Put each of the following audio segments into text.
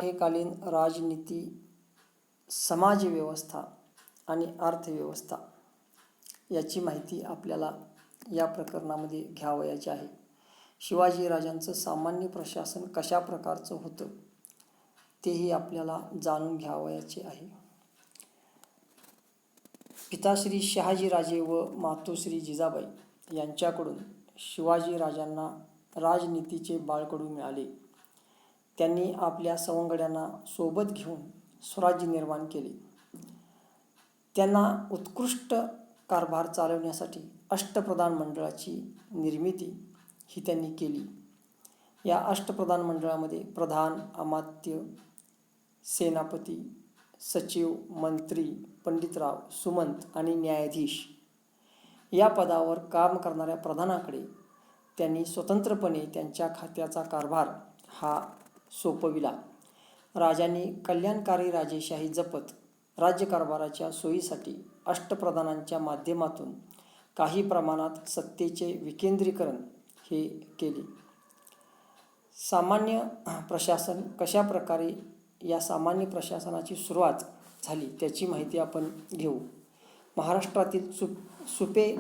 मराठीकालीन राजनीती, समाजव्यवस्था आणि अर्थव्यवस्था याची माहिती आपल्याला या प्रकरणामध्ये घ्यावयाची आहे. शिवाजीराजांचं सामान्य प्रशासन कशा प्रकारचं होतं तेही आपल्याला जाणून घ्यावयाचे आहे. पिताश्री शहाजीराजे व मातोश्री जिजाबाई यांच्याकडून शिवाजीराजांना राजनीतीचे बाळकडू मिळाले. त्यांनी आपल्या सवंगड्यांना सोबत घेऊन स्वराज्य निर्माण केले. त्यांना उत्कृष्ट कारभार चालवण्यासाठी अष्टप्रधान मंडळाची निर्मिती ही त्यांनी केली. या अष्टप्रधान मंडळामध्ये प्रधान, अमात्य, सेनापती, सचिव, मंत्री, पंडितराव, सुमंत आणि न्यायाधीश या पदावर काम करणाऱ्या प्रधानाकडे त्यांनी स्वतंत्रपणे त्यांच्या खात्याचा कारभार हा सोपविला. राजांनी कल्याणकारी राजेशाही जपत राज्यकारभाराच्या सोयीसाठी अष्टप्रधानांच्या माध्यमातून काही प्रमाणात सत्तेचे विकेंद्रीकरण हे केले. सामान्य प्रशासन कशा प्रकारे या सामान्य प्रशासनाची सुरुवात झाली त्याची माहिती आपण घेऊ. महाराष्ट्रातील सुपे,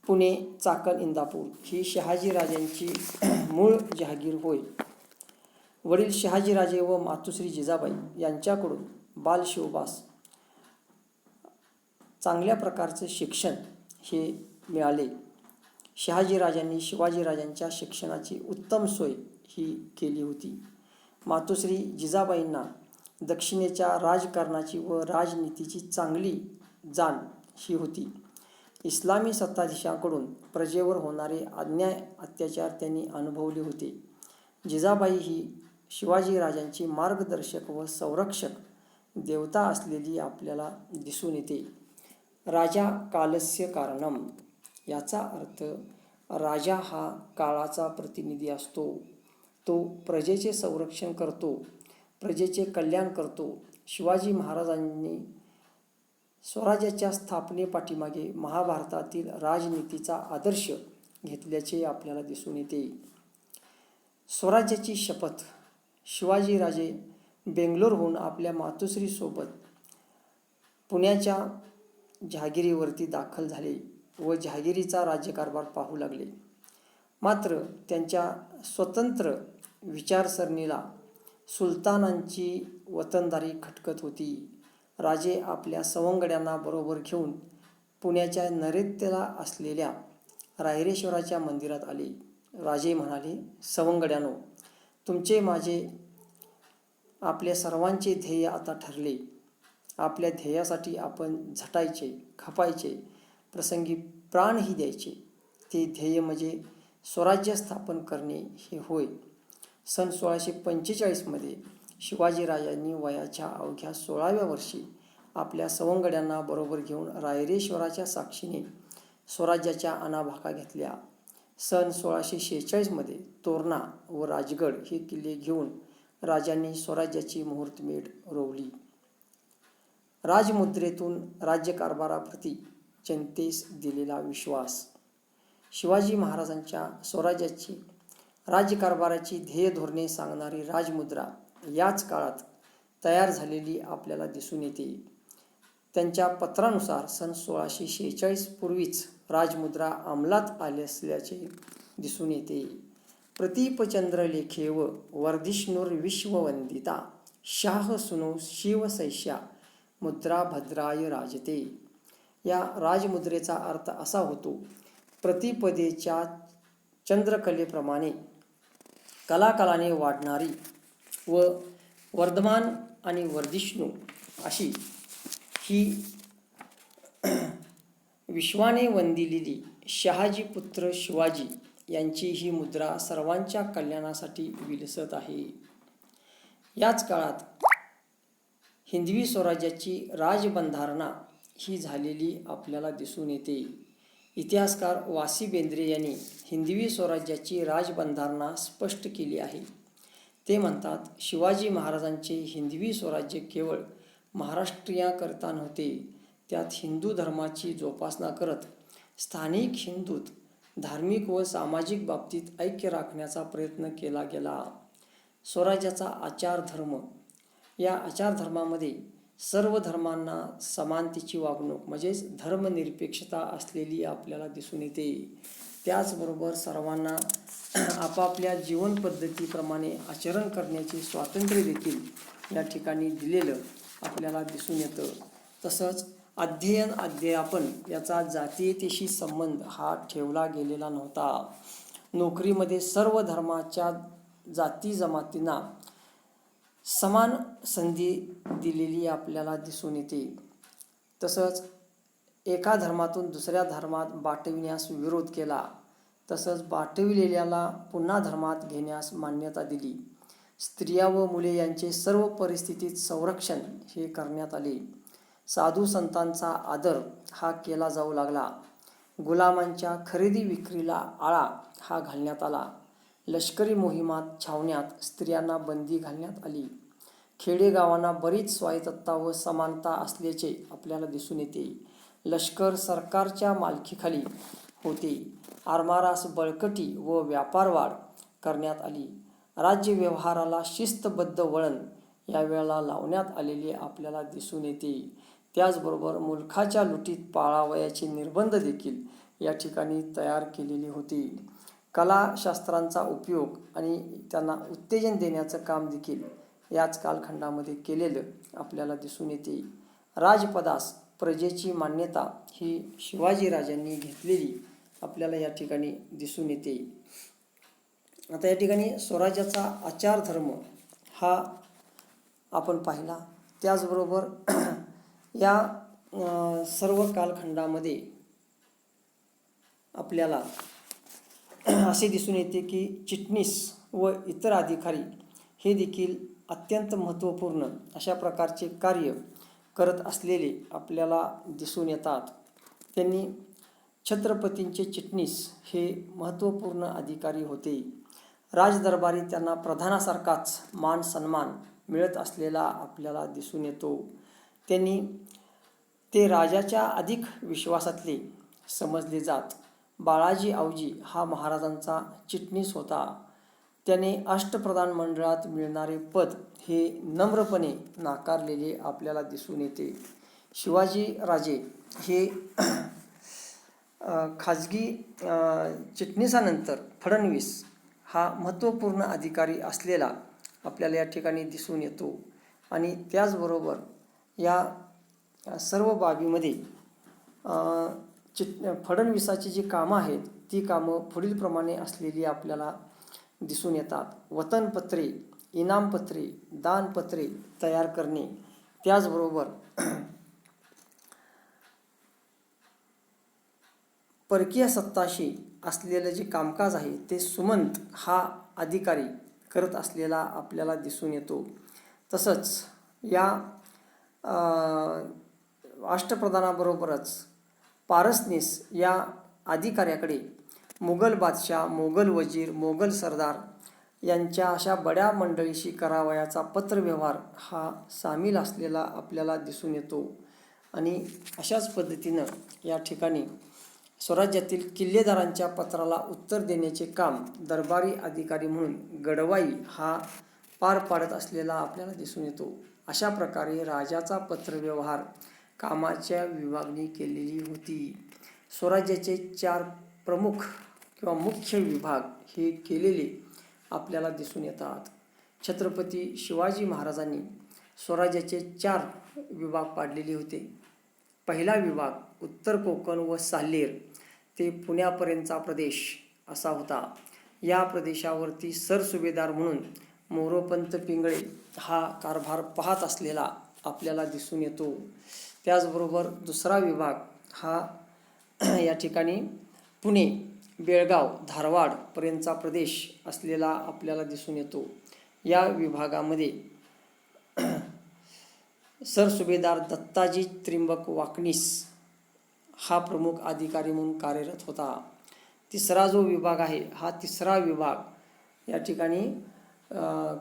पुणे, चाकण, इंदापूर ही शहाजीराजांची मूळ जहागीर होय. वडील शहाजीराजे व मातोश्री जिजाबाई यांच्याकडून बालशिवबास चांगल्या प्रकारचे शिक्षण हे मिळाले. शहाजीराजांनी शिवाजीराजांच्या शिक्षणाची उत्तम सोय ही केली होती. मातोश्री जिजाबाईंना दक्षिणेच्या राजकारणाची व राजनीतीची चांगली जाण ही होती. इस्लामी सत्ताधीशांकडून प्रजेवर होणारे अन्याय, अत्याचार त्यांनी अनुभवले होते. जिजाबाई ही शिवाजीराजांची मार्गदर्शक व संरक्षक देवता असलेली आपल्याला दिसून येते. राजा कालस्य कारणम याचा अर्थ राजा हा काळाचा प्रतिनिधी असतो. तो प्रजेचे संरक्षण करतो, प्रजेचे कल्याण करतो. शिवाजी महाराजांनी स्वराज्याच्या स्थापनेपाठीमागे महाभारतातील राजनीतीचा आदर्श घेतल्याचे आपल्याला दिसून येते. स्वराज्याची शपथ शिवाजीराजे बेंगलोरहून आपल्या मातोश्रीसोबत पुण्याच्या जहागिरीवरती दाखल झाले व जहागिरीचा राज्यकारभार पाहू लागले. मात्र त्यांच्या स्वतंत्र विचारसरणीला सुलतानांची वतनदारी खटकत होती. राजे आपल्या सवंगड्यांना बरोबर घेऊन पुण्याच्या नैऋत्येला असलेल्या रायरेश्वराच्या मंदिरात आले. राजे म्हणाले, सवंगड्यानो, तुमचे माझे आपल्या सर्वांचे ध्येय आता ठरले. आपल्या ध्येयासाठी आपण झटायचे, खपायचे, प्रसंगी प्राणही द्यायचे. ते ध्येय म्हणजे स्वराज्य स्थापन करणे हे होय. सन 1645 शिवाजीराजांनी वयाच्या अवघ्या 16व्या वर्षी आपल्या सवंगड्यांना बरोबर घेऊन रायरेश्वराच्या साक्षीने स्वराज्याच्या अनाभाका घेतल्या. सन 1646 तोरणा व राजगड हे किल्ले घेऊन राजांनी स्वराज्याची मुहूर्तमेढ रोवली. राजमुद्रेतून राज्यकारभाराप्रती जनतेस दिलेला विश्वास. शिवाजी महाराजांच्या स्वराज्याची राज्यकारभाराची ध्येय धोरणे सांगणारी राजमुद्रा याच काळात तयार झालेली आपल्याला दिसून येते. त्यांच्या पत्रानुसार सन 1646 पूर्वीच राजमुद्रा अंमलात आली असल्याचे दिसून येते. प्रतीपचंद्रलेखेव वर्धिष्णुर्विश्ववंदिता शाह सुनो शिवसैष्या मुद्रा भद्राय राजते. या राजमुद्रेचा अर्थ असा होतो, प्रतिपदेच्या चंद्रकलेप्रमाणे कलाकालाने वाढणारी व वर्धमान आणि वर्धिष्णू अशी ही विश्वाने वंदिलेली शहाजी पुत्र शिवाजी यांची ही मुद्रा सर्वांच्या कल्याणासाठी विलसत आहे. याच काळात हिंदवी स्वराज्याची राजबंधारणा ही झालेली आपल्याला दिसून येते. इतिहासकार वासी बेंद्रे यांनी हिंदवी स्वराज्याची राजबंधारणा स्पष्ट केली आहे. ते म्हणतात, शिवाजी महाराजांचे हिंदवी स्वराज्य केवळ महाराष्ट्रीयांकरता नव्हते. त्यात हिंदू धर्माची जोपासना करत स्थानिक हिंदूत धार्मिक व सामाजिक बाबतीत ऐक्य राखण्याचा प्रयत्न केला गेला. स्वराज्याचा आचारधर्म. या आचारधर्मामध्ये सर्व धर्मांना समानतेची वागणूक म्हणजेच धर्मनिरपेक्षता असलेली आपल्याला दिसून येते. त्याचबरोबर सर्वांना आपापल्या जीवन पद्धतीप्रमाणे आचरण करण्याचे स्वातंत्र्य देखील या ठिकाणी दिलेलं आपल्याला दिसून येतं. तसंच अध्ययन अध्यापन याचा जातीयतेशी संबंध हा ठेवला गेलेला नव्हता. नोकरीमध्ये सर्व धर्माच्या जाती जमातींना समान संधी दिलेली आपल्याला दिसून येते. तसंच एका धर्मातून दुसऱ्या धर्मात बाटविण्यास विरोध केला. तसंच बाटविलेल्याला पुन्हा धर्मात घेण्यास मान्यता दिली. स्त्रिया व मुले यांचे सर्व परिस्थितीत संरक्षण हे करण्यात आले. साधू संतांचा आदर हा केला जाऊ लागला. गुलामांच्या खरेदी विक्रीला आळा हा घालण्यात आला. लष्करी मोहिमात छावण्यात स्त्रियांना बंदी घालण्यात आली. खेडेगावांना बरीच स्वायत्तता व समानता असल्याचे आपल्याला दिसून येते. लष्कर सरकारच्या मालकीखाली होते. आरमारास बळकटी व व्यापारवाढ करण्यात आली. राज्य व्यवहाराला शिस्तबद्ध वळण यावेळेला लावण्यात आलेले आपल्याला दिसून येते. त्याचबरोबर मुलखाच्या लुटीत पाळावयाचे निर्बंध देखील या ठिकाणी तयार केलेले होते. कलाशास्त्रांचा उपयोग आणि त्यांना उत्तेजन देण्याचं काम देखील याच कालखंडामध्ये केलेलं आपल्याला दिसून येते. राजपदास प्रजेची मान्यता ही शिवाजीराजांनी घेतलेली आपल्याला या ठिकाणी दिसून येते. आता या ठिकाणी स्वराज्याचा आचारधर्म हा आपण पाहिला. त्याचबरोबर या सर्व कालखंडामध्ये आपल्याला असे दिसून येते की चिटणीस व इतर अधिकारी हे देखील अत्यंत महत्त्वपूर्ण अशा प्रकारचे कार्य करत असलेले आपल्याला दिसून येतात. त्यांनी छत्रपतींचे चिटणीस हे महत्त्वपूर्ण अधिकारी होते. राजदरबारी त्यांना प्रधानासारखाच मान सन्मान मिळत असलेला आपल्याला दिसून येतो. ते राजाच्या अधिक विश्वासातले समजले जात. बाळाजी आवजी हा महाराजांचा चिटणीस होता. त्याने अष्टप्रधान मंडळात मिळणारे पद हे नम्रपणे नाकारलेले आपल्याला दिसून येते. शिवाजीराजे हे खाजगी चिटणीसानंतर फडणवीस हा महत्त्वपूर्ण अधिकारी असलेला आपल्याला या ठिकाणी दिसून येतो. आणि त्याचबरोबर या सर्व बाबीमध्ये फडणवीसाची जी कामं आहेत ती कामं पुढीलप्रमाणे असलेली आपल्याला दिसून येतात. वतनपत्रे, इनामपत्रे, दानपत्रे तयार करणे, त्याचबरोबर परकीय सत्ताशी असलेलं जे कामकाज आहे ते सुमंत हा अधिकारी करत असलेला आपल्याला दिसून येतो. तसंच या अष्टप्रधानाबरोबरच पारसनीस या अधिकाऱ्याकडे मुघल बादशाह, मोगल वजीर, मोगल सरदार यांच्या अशा बड्या मंडळीशी करावयाचा पत्रव्यवहार हा सामील असलेला आपल्याला दिसून येतो. आणि अशाच पद्धतीनं या ठिकाणी स्वराज्यातील किल्लेदारांच्या पत्राला उत्तर देण्याचे काम दरबारी अधिकारी म्हणून गडवाई हा पार पाडत असलेला आपल्याला दिसून येतो. अशा प्रकारे राजाचा पत्रव्यवहार कामाच्या विभागणी केलेली होती. स्वराज्याचे 4 प्रमुख किंवा मुख्य विभाग हे केलेले आपल्याला दिसून येतात. छत्रपती शिवाजी महाराजांनी स्वराज्याचे 4 विभाग पाडलेले होते. पहिला विभाग उत्तर कोकण व साल्हेर ते पुण्यापर्यंतचा प्रदेश असा होता. या प्रदेशावरती सरसुभेदार म्हणून मोरोपंत पिंगळे हा कारभार पाहत असलेला आपल्याला दिसून येतो. त्याचबरोबर दुसरा विभाग हा या ठिकाणी पुणे, बेळगाव, धारवाडपर्यंतचा प्रदेश असलेला आपल्याला दिसून येतो. या विभागामध्ये सरसुभेदार दत्ताजी त्रिंबक वाकनीस हा प्रमुख अधिकारी म्हणून कार्यरत होता. तिसरा जो विभाग आहे हा तिसरा विभाग या ठिकाणी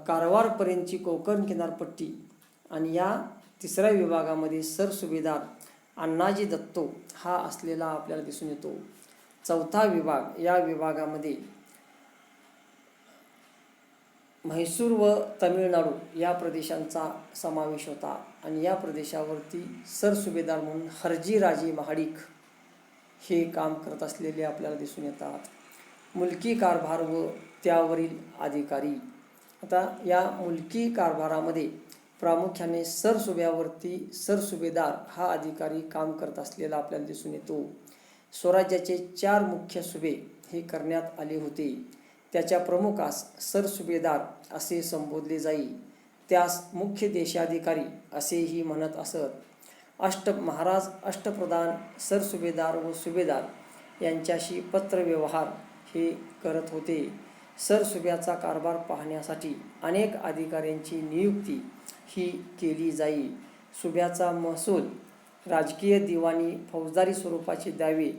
कारवारपर्यंतची कोकण किनारपट्टी आणि या तिसऱ्या विभागामध्ये सरसुभेदार अण्णाजी दत्तो हा असलेला आपल्याला दिसून येतो. चौथा विभाग, या विभागामध्ये म्हैसूर व तमिळनाडू या प्रदेशांचा समावेश होता आणि या प्रदेशावरती सरसुभेदार म्हणून हरजी राजे महाडिक हे काम करत असलेले आपल्याला दिसून येतात. मुलकी कारभार व त्यावरील अधिकारी. आता या मुलकी कारभारामध्ये प्रामुख्याने सरसुभ्यावरती सरसुभेदार हा अधिकारी काम करत असलेला आपल्याला दिसून येतो. स्वराज्याचे 4 मुख्य सुभे हे करण्यात आले होते. त्याच्या प्रमुखास सरसुभेदार असे संबोधले जाई. त्यास मुख्य देशाधिकारी असेही म्हणत असत. महाराज अष्टप्रधान सरसुभेदार व सुभेदार यांच्याशी पत्रव्यवहार हे करत होते. सरसुभ्याचा कारभार पाहण्यासाठी अनेक अधिकाऱ्यांची नियुक्ती ही केली जाई. सुभ्याचा महसूल राजकीय दिवाणी फौजदारी स्वरूपाचे द्यावे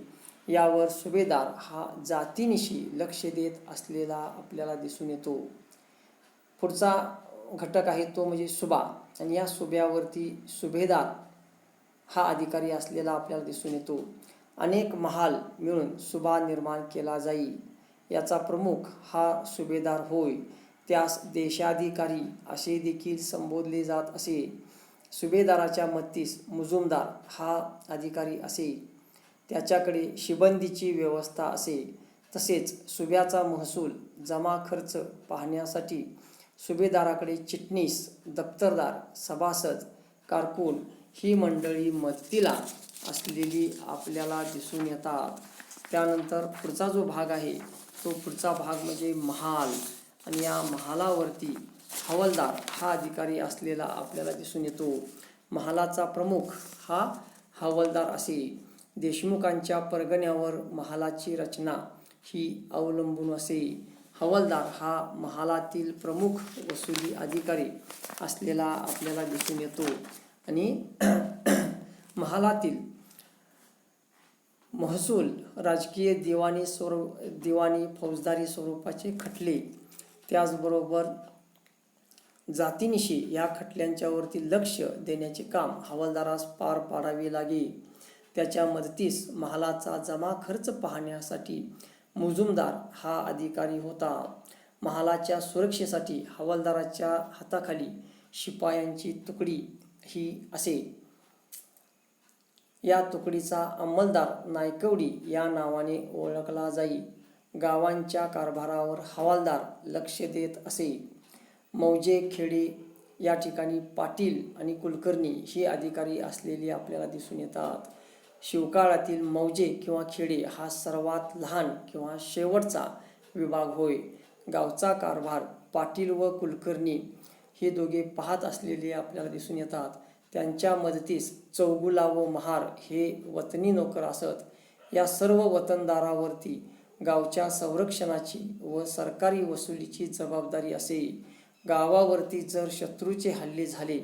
यावर सुभेदार हा जातीनिशी लक्ष देत असलेला आपल्याला दिसून येतो. पुढचा घटक आहे तो म्हणजे सुभा आणि या सुभ्यावरती सुभेदार हा अधिकारी असलेला आपल्याला दिसून येतो. अनेक महाल मिळून सुभा निर्माण केला जाई. याचा प्रमुख हा सुभेदार होय. त्यास देशाधिकारी असे देखील संबोधले जात असे. सुभेदाराच्या मदतीस मुजुमदार हा अधिकारी असे. त्याच्याकडे शिबंदीची व्यवस्था असे. तसेच सुभ्याचा महसूल जमा खर्च पाहण्यासाठी सुभेदाराकडे चिटणीस, दप्तरदार, सभासद, कारकून ही मंडळी मदतीला असलेली आपल्याला दिसून येतात. त्यानंतर पुढचा जो भाग आहे तो पुढचा भाग म्हणजे महाल आणि या महालावरती हवालदार हा अधिकारी असलेला आपल्याला दिसून येतो. महालाचा प्रमुख हा हवालदार असे. देशमुखांच्या परगण्यावर महालाची रचना ही अवलंबून असे. हवालदार हा महालातील प्रमुख वसुली अधिकारी असलेला आपल्याला दिसून येतो आणि महालातील महसूल राजकीय दिवाणी फौजदारी स्वरूपाचे खटले त्याचबरोबर जातीनिशी या खटल्यांच्यावरती लक्ष देण्याचे काम हवालदारास पार पाडावे लागे. त्याच्या मदतीस महालाचा जमा खर्च पाहण्यासाठी मुजुमदार हा अधिकारी होता. महालाच्या सुरक्षेसाठी हवालदाराच्या हाताखाली शिपायांची तुकडी ही असे. या तुकडीचा अंमलदार नायकवडी या नावाने ओळखला जाई. गावांच्या कारभारावर हवालदार लक्ष देत असे. मौजे खेडे या ठिकाणी पाटील आणि कुलकर्णी ही अधिकारी असलेली आपल्याला दिसून येतात. शिवकाळातील मौजे किंवा खेडे हा सर्वात लहान किंवा शेवटचा विभाग होय. गावचा कारभार पाटील व कुलकर्णी हे दोघे पाहत असलेले आपल्याला दिसून येतात. त्यांच्या मदतीस चौगुला व महार हे वतनी नोकर असत. या सर्व वतनदारावरती गावच्या संरक्षणाची व सरकारी वसुलीची जबाबदारी असे. गावावरती जर शत्रूचे हल्ले झाले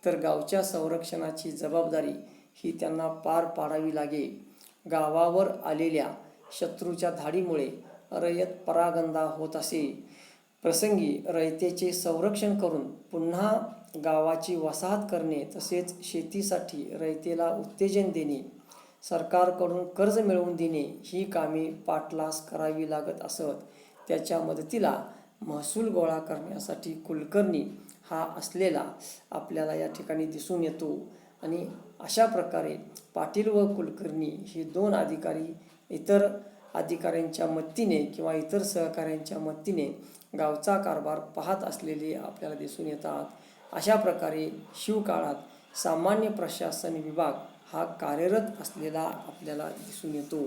तर गावच्या संरक्षणाची जबाबदारी ही त्यांना पार पाडावी लागे. गावावर आलेल्या शत्रूच्या धाडीमुळे रयत परागंदा होत असे. प्रसंगी रयतेचे संरक्षण करून पुन्हा गावाची वसाहत करणे तसेच शेतीसाठी रयतेला उत्तेजन देणे, सरकारकडून कर्ज मिळवून देणे ही कामे पाटलास करावी लागत असत. त्याच्या मदतीला महसूल गोळा करण्यासाठी कुलकर्णी हा असलेला आपल्याला या ठिकाणी दिसून येतो आणि अशा प्रकारे पाटील व कुलकर्णी हे 2 अधिकारी इतर अधिकाऱ्यांच्या मदतीने किंवा इतर सहकाऱ्यांच्या मदतीने गावचा कारभार पाहत असलेले आपल्याला दिसून येतात. अशा प्रकारे शिवकाळात सामान्य प्रशासन विभाग हा कार्यरत असलेला आपल्याला दिसून येतो.